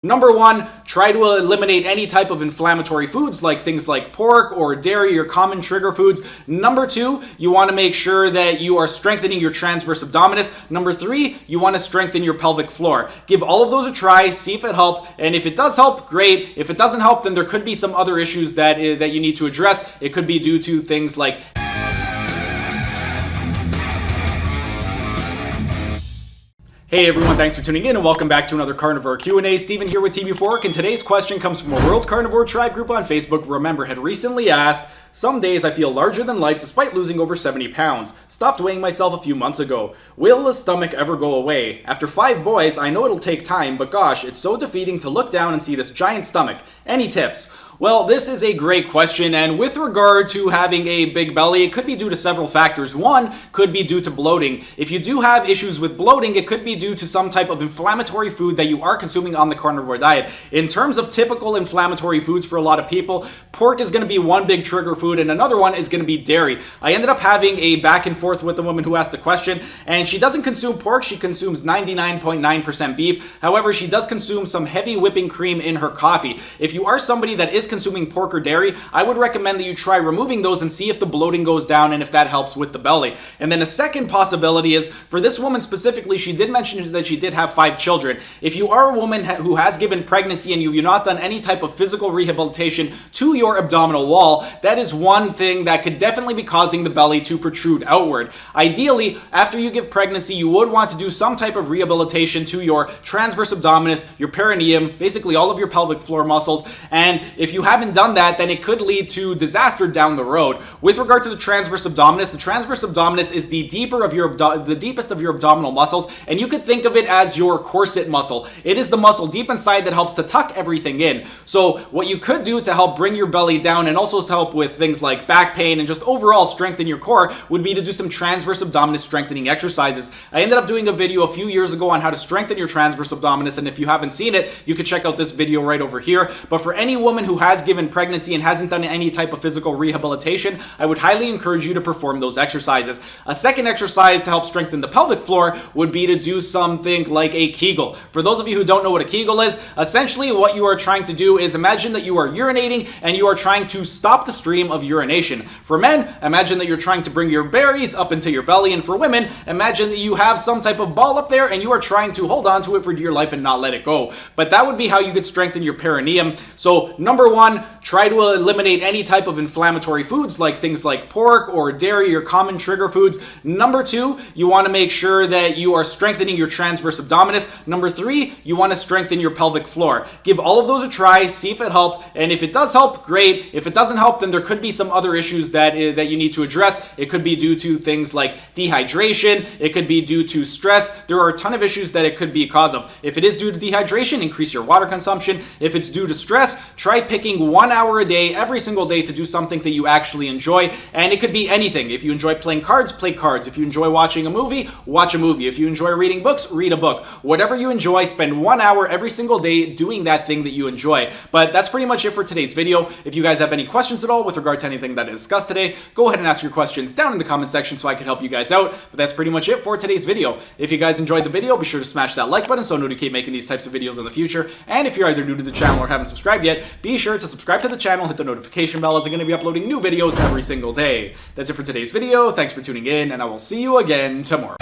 Number one, try to eliminate any type of inflammatory foods like things like pork or dairy or common trigger foods. Number two, you want to make sure that you are strengthening your transverse abdominis. Number three, you want to strengthen your pelvic floor. Give all of those a try, see if it helped, and if it does help, great. If it doesn't help, then there could be some other issues that you need to address. It could be due to things like Hey everyone, thanks for tuning in and welcome back to another Carnivore Q&A. Steven here with TB Fork, and today's question comes from a World Carnivore Tribe group on Facebook where a member had recently asked, "Some days I feel larger than life despite losing over 70 pounds. Stopped weighing myself a few months ago. Will the stomach ever go away? After 5 boys, I know it'll take time, but gosh, it's so defeating to look down and see this giant stomach. Any tips?" Well, this is a great question, and with regard to having a big belly, it could be due to several factors. One could be due to bloating. If you do have issues with bloating, it could be due to some type of inflammatory food that you are consuming on the carnivore diet. In terms of typical inflammatory foods for a lot of people, pork is going to be one big trigger food, and another one is going to be dairy. I ended up having a back and forth with the woman who asked the question, and she doesn't consume pork. She consumes 99.9% beef. However, she does consume some heavy whipping cream in her coffee. If you are somebody that is consuming pork or dairy, I would recommend that you try removing those and see if the bloating goes down and if that helps with the belly. And then a second possibility is, for this woman specifically, she did mention that she did have 5 children. If you are a woman who has given pregnancy and you've not done any type of physical rehabilitation to your abdominal wall, that is one thing that could definitely be causing the belly to protrude outward. Ideally, after you give pregnancy, you would want to do some type of rehabilitation to your transverse abdominis, your perineum, basically all of your pelvic floor muscles. And if you haven't done that, then it could lead to disaster down the road. With regard to the transverse abdominis is the deepest of your abdominal muscles, and you could think of it as your corset muscle. It is the muscle deep inside that helps to tuck everything in. So what you could do to help bring your belly down and also to help with things like back pain and just overall strengthen your core would be to do some transverse abdominis strengthening exercises. I ended up doing a video a few years ago on how to strengthen your transverse abdominis, and if you haven't seen it, you could check out this video right over here. But for any woman who has given pregnancy and hasn't done any type of physical rehabilitation, I would highly encourage you to perform those exercises. A second exercise to help strengthen the pelvic floor would be to do something like a Kegel. For those of you who don't know what a Kegel is, essentially what you are trying to do is imagine that you are urinating and you are trying to stop the stream of urination. For men, imagine that you're trying to bring your berries up into your belly, and for women, imagine that you have some type of ball up there and you are trying to hold on to it for dear life and not let it go. But that would be how you could strengthen your perineum. So number one, try to eliminate any type of inflammatory foods like things like pork or dairy or common trigger foods. Number two, you want to make sure that you are strengthening your transverse abdominis. Number three, you want to strengthen your pelvic floor. Give all of those a try, see if it helped, and if it does help, great. If it doesn't help, then there could be some other issues that you need to address. It could be due to things like dehydration. It could be due to stress. There are a ton of issues that it could be a cause of. If it is due to dehydration, increase your water consumption. If it's due to stress, try picking 1 hour a day, every single day, to do something that you actually enjoy. And it could be anything. If you enjoy playing cards, play cards. If you enjoy watching a movie, watch a movie. If you enjoy reading books, read a book. Whatever you enjoy, spend 1 hour every single day doing that thing that you enjoy. But that's pretty much it for today's video. If you guys have any questions at all with regard to anything that I discussed today, go ahead and ask your questions down in the comment section so I can help you guys out. But that's pretty much it for today's video. If you guys enjoyed the video, be sure to smash that like button so I know to keep making these types of videos in the future. And if you're either new to the channel or haven't subscribed yet, be sure to subscribe to the channel, hit the notification bell, as I'm going to be uploading new videos every single day. That's it for today's video. Thanks for tuning in, and I will see you again tomorrow.